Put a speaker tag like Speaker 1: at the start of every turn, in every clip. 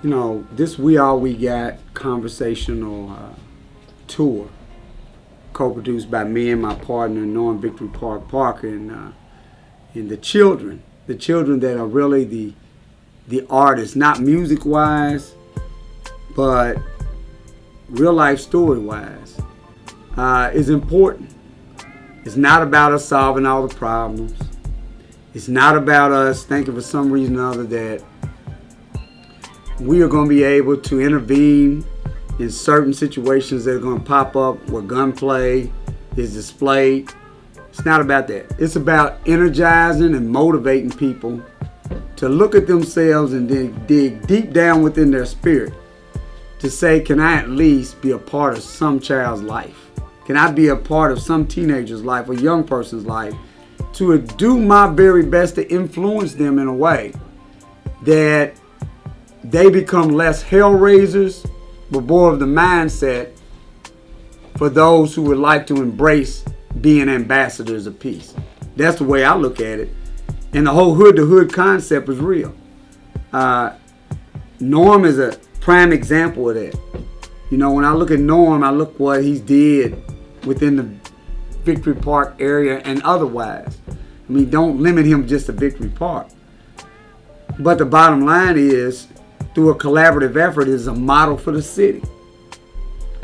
Speaker 1: This We All We Got conversational tour, co-produced by me and my partner, Norm Victory Parker, and the children that are really the artists, not music-wise, but real-life story-wise, is important. It's not about us solving all the problems. It's not about us thinking for some reason or other that we are going to be able to intervene in certain situations that are going to pop up where gunplay is displayed. It's not about that. It's about energizing and motivating people to look at themselves and then dig deep down within their spirit to say, can I at least be a part of some child's life? Can I be a part of some teenager's life or young person's life to do my very best to influence them in a way that they become less hellraisers, but more of the mindset for those who would like to embrace being ambassadors of peace. That's the way I look at it. And the whole hood-to-hood concept is real. Norm is a prime example of that. When I look at Norm, I look what he's did within the Victory Park area and otherwise. Don't limit him just to Victory Park. But the bottom line is, through a collaborative effort, is a model for the city.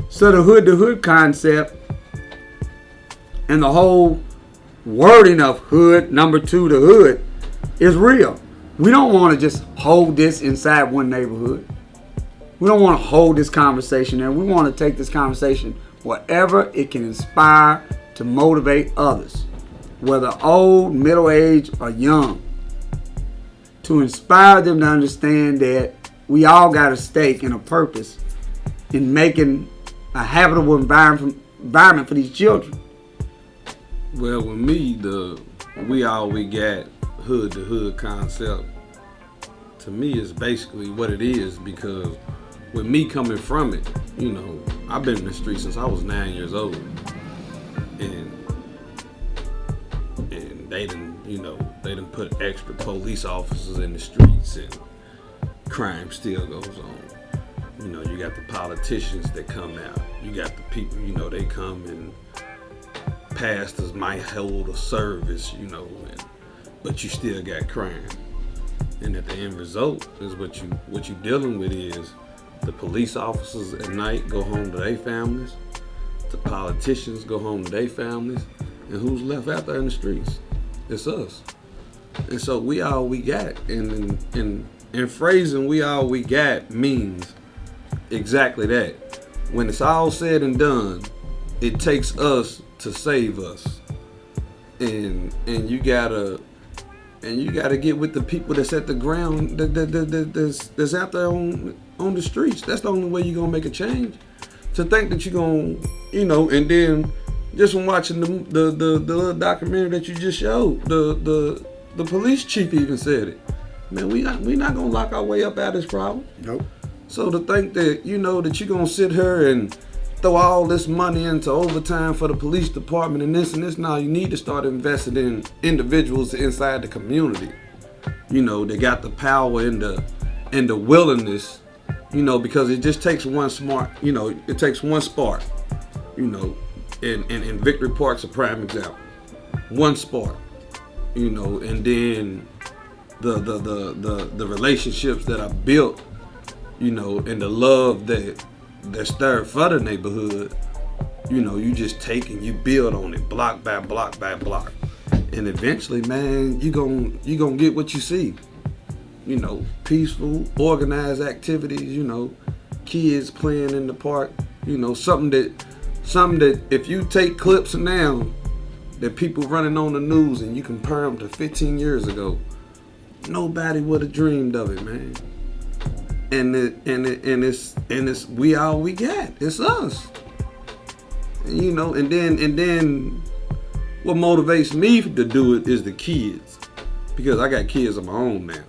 Speaker 1: So the hood-to-hood concept and the whole wording of hood, number 2, the hood, is real. We don't want to just hold this inside one neighborhood. We don't want to hold this conversation there. We want to take this conversation wherever it can inspire to motivate others, whether old, middle-aged, or young, to inspire them to understand that we all got a stake and a purpose in making a habitable environment for these children.
Speaker 2: Well, with me, the We All We Got hood-to-hood concept, to me, is basically what it is, because with me coming from it, I've been in the street since I was 9 years old. And they done put extra police officers in the streets, and crime still goes on. You got the politicians that come out. You got the people, they come, and pastors might hold a service, but you still got crime. And at the end result is what you dealing with is the police officers at night go home to their families, the politicians go home to their families, and who's left out there in the streets? It's us. And so we all we got. And phrasing we all we got means exactly that. When it's all said and done, it takes us to save us. And you gotta get with the people that's at the ground, that's out there on the streets. That's the only way you're gonna make a change. To think that you're gonna, and then just from watching the little documentary that you just showed, the police chief even said it. Man, we not gonna lock our way up out of this problem.
Speaker 1: Nope.
Speaker 2: So to think that that you're gonna sit here and throw all this money into overtime for the police department and this, now you need to start investing in individuals inside the community. They got the power and the willingness, because it just takes one smart, it takes one spark, and Victory Park's a prime example. One spark, and then the relationships that are built, and the love that's stirred for the neighborhood, you just take and you build on it block by block by block. And eventually, man, you gonna get what you see. Peaceful, organized activities, kids playing in the park, something that if you take clips now that people running on the news and you compare them to 15 years ago, nobody would have dreamed of it, man. And it's we all we got. It's us. And then what motivates me to do it is the kids, because I got kids of my own now.